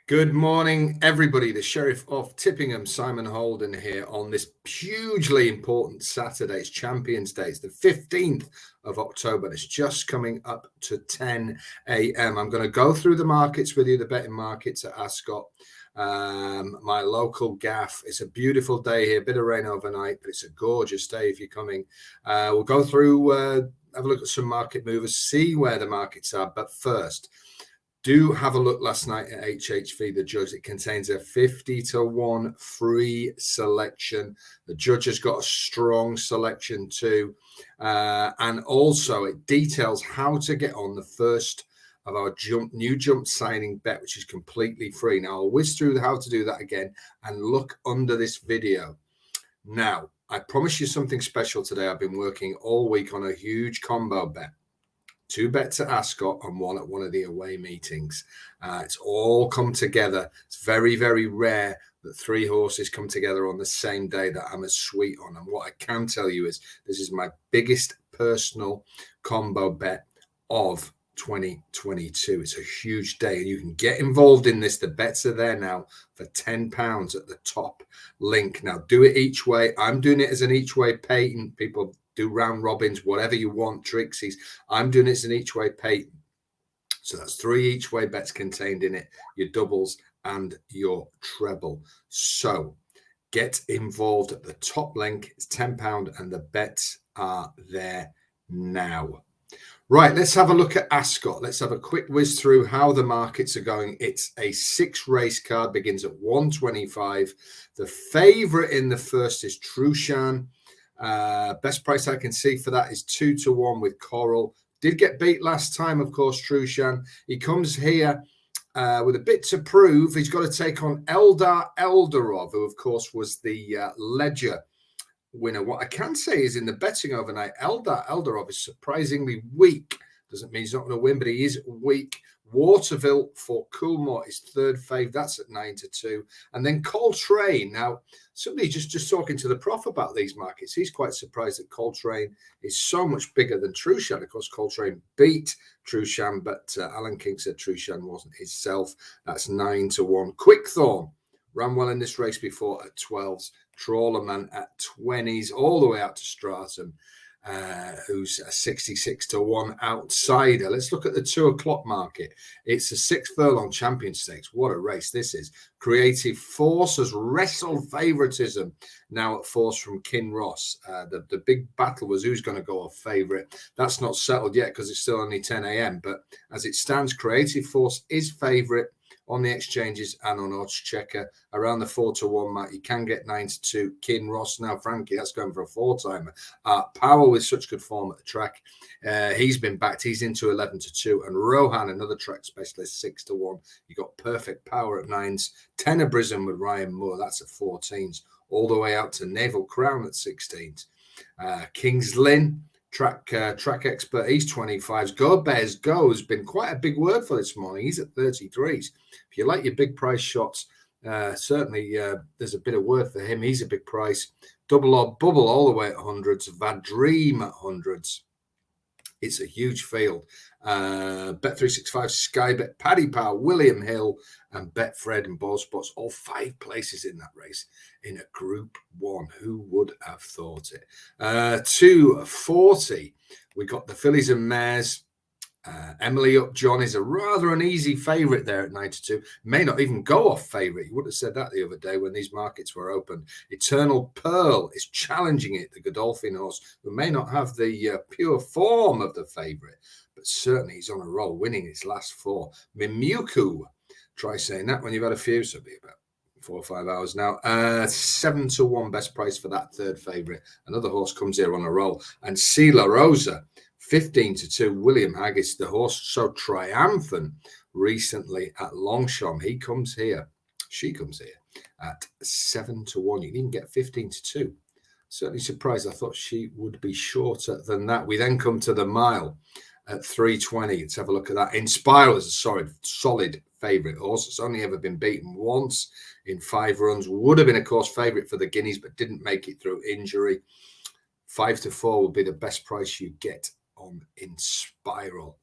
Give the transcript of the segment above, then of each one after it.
Good morning, everybody. The Sheriff of Tippingham, Simon Holden, here on this hugely important Saturday. It's Champions Day. It's the 15th of October. It's just coming up to 10 a.m. I'm going to go through the markets with you, the betting markets at Ascot, my local gaff. It's a beautiful day here, a bit of rain overnight, but it's a gorgeous day if you're coming. We'll go through, have a look at some market movers, see where the markets are. But first, do have a look last night at HHV, the judge. It contains a 50-1 free selection. The judge has got a strong selection too. And also it details how to get on the first of our new jump signing bet, which is completely free. Now, I'll whiz through how to do that again and look under this video. Now, I promise you something special today. I've been working all week on a huge combo bet. 2 bets at Ascot and 1 at one of the away meetings. It's all come together. It's very, very rare that 3 horses come together on the same day that I'm as sweet on. And what I can tell you is this is my biggest personal combo bet of 2022. It's a huge day and you can get involved in this. The bets are there now for £10 at the top link. Now do it each way. I'm doing it as an each way patent. People do round robins, whatever you want, Trixies. I'm doing it as an each way patent. So that's 3 each way bets contained in it, your doubles and your treble. So get involved at the top link. It's £10 and the bets are there now. Right, let's have a look at Ascot. Let's have a quick whiz through how the markets are going. It's a 6 race card, begins at 125. The favourite in the first is Trushan. Best price I can see for that is 2-1 with Coral. Did get beat last time, of course, Trushan. He comes here with a bit to prove. He's got to take on Eldar Eldarov, who, of course, was the Ledger winner. What I can say is in the betting overnight, Eldar Eldarov is surprisingly weak. Doesn't mean he's not going to win, but he is weak. Waterville for Coolmore is 3rd fave. That's at 9-2. And then Coltrane. Now, somebody just talking to the prof about these markets. He's quite surprised that Coltrane is so much bigger than Trushan. Of course, Coltrane beat Trushan, but Alan King said Trushan wasn't himself. That's 9-1. Quickthorn ran well in this race before at 12s. Trawlerman at 20s, all the way out to Stratum. Who's a 66-1 outsider. Let's look at the 2 o'clock market. It's a 6 furlong champion stakes. What a race this is. Creative Force has wrestled favoritism now at Force from Kinross. The big battle was who's going to go off favorite. That's not settled yet because it's still only 10 a.m. But as it stands, Creative Force is favorite on the exchanges and on odds checker around the 4-1 mark. You can get 9-2. Kinross. Now, Frankie, that's going for a 4-timer. Power with such good form at the track. He's been backed. He's into 11-2. And Rohan, another track specialist, 6-1. You got Perfect Power at 9s. Tenor Brisbane with Ryan Moore. That's at 14s. All the way out to Naval Crown at 16s. King's Lynn. Track expert, he's 25s. Go Bears Go has been quite a big word for this morning. He's at 33s. If you like your big price shots, certainly there's a bit of word for him. He's a big price. Double or Bubble all the way at 100s. Vadream at 100s. It's a huge field. Bet365, Skybet, Paddy Power, William Hill, and Betfred and Ball Spots, all 5 places in that race in a Group 1. Who would have thought it? 240, we got the fillies and mares. Emily Upjohn is a rather an easy favourite there at 92. May not even go off favourite. You would have said that the other day when these markets were open. Eternal Pearl is challenging it, the Godolphin horse, who may not have the pure form of the favourite, but certainly he's on a roll, winning his last 4. Mimuku, try saying that when you've had a few, so it'll be about 4 or 5 hours now. 7-1 best price for that 3rd favourite. Another horse comes here on a roll. And Sela Rosa, 15-2. William Haggis, the horse so triumphant recently at Longchamp. He comes here. She comes here at 7-1. You can even get 15-2. Certainly surprised. I thought she would be shorter than that. We then come to the mile at 320. Let's have a look at that. Inspire is a solid favourite horse. It's only ever been beaten once in 5 runs. Would have been, of course, favourite for the Guineas, but didn't make it through injury. 5-4 would be the best price you get on Inspiral.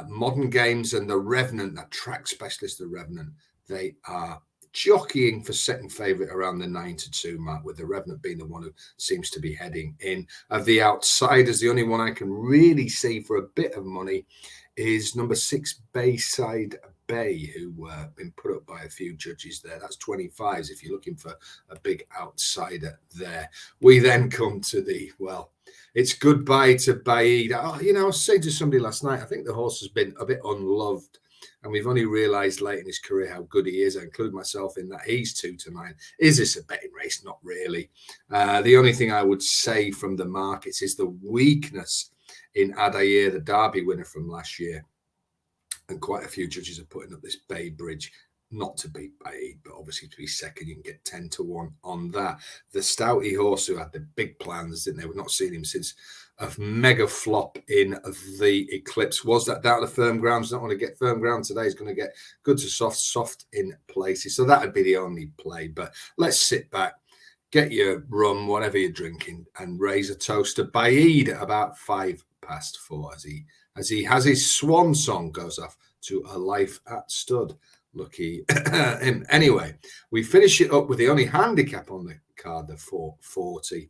Modern Games and the Revenant, that track specialist, the Revenant, They are jockeying for second favourite around the 9-2 mark, with the Revenant being the one who seems to be heading in. Of the outsiders, the only one I can really see for a bit of money is number 6, Bayside Bay, who been put up by a few judges there. That's 25s if you're looking for a big outsider there. We then come to the, well, it's goodbye to Baid. Oh, you know, I was saying to somebody last night, I think the horse has been a bit unloved, and we've only realised late in his career how good he is. I include myself in that. He's 2-9. Is this a betting race? Not really. The only thing I would say from the markets is the weakness in Adair, the Derby winner from last year. And quite a few judges are putting up this Bay Bridge, not to beat Baid, but obviously to be second, you can get 10-1 on that. The Stouty horse who had the big plans, didn't they? We've not seen him since a mega flop in the Eclipse. Was that down to firm ground? He's not going to get firm ground today. He's going to get good to soft in places. So that would be the only play. But let's sit back, get your rum, whatever you're drinking, and raise a toast to Baid at about 4:05 as he has his swan song goes off to a life at stud. Lucky him. Anyway, we finish it up with the only handicap on the card, the 440.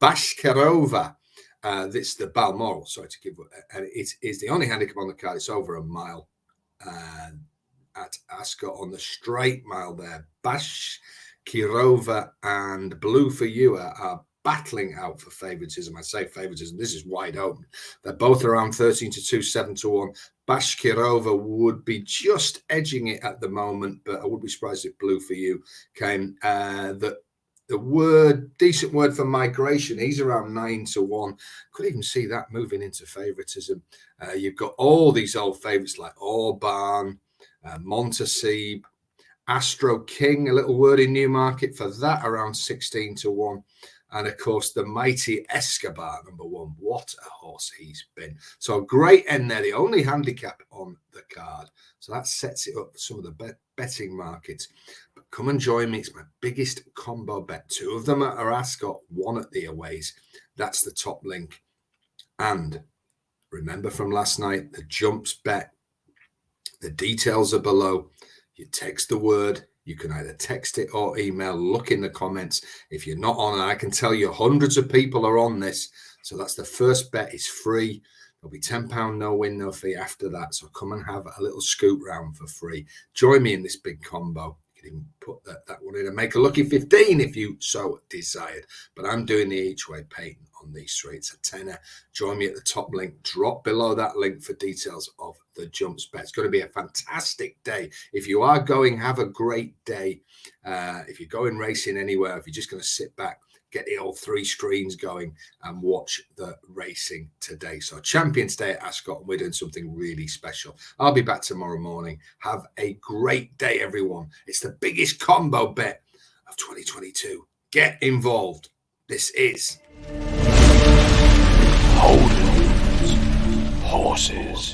Bashkarova. It's the Balmoral, sorry to give, and it is the only handicap on the card. It's over a mile at Ascot on the straight mile there. Bashkarova and Blue for You are battling out for favoritism. I say favoritism, this is wide open. They're both around 13-2, 7-1. Bashkarova would be just edging it at the moment, but I would be surprised if Blue for You came. The decent word for Migration, he's around 9-1. Could even see that moving into favoritism. You've got all these old favorites like Orban, Montacib, Astro King, a little word in Newmarket for that, around 16-1. And of course, the mighty Escobar, number 1. What a horse he's been. So a great end there, the only handicap on the card. So that sets it up for some of the betting markets. But come and join me. It's my biggest combo bet. 2 of them are Ascot, 1 at the aways. That's the top link. And remember from last night, the jumps bet. The details are below. You text the word. You can either text it or email. Look in the comments. If you're not on, I can tell you hundreds of people are on this. So that's the first bet. Is free. There'll be £10, no win, no fee after that. So come and have a little scoop round for free. Join me in this big combo. You can even put that one in and make a lucky 15 if you so desired. But I'm doing the each way patent on these 3. It's a tenner. Join me at the top link. Drop below that link for details of the jumps bet. It's going to be a fantastic day. If you are going, have a great day. If you're going racing anywhere, if you're just going to sit back, get the old 3 screens going and watch the racing today. So Champions Day at Ascot, and we're doing something really special. I'll be back tomorrow morning. Have a great day, everyone. It's the biggest combo bet of 2022. Get involved. This is HOLDENS. Horses.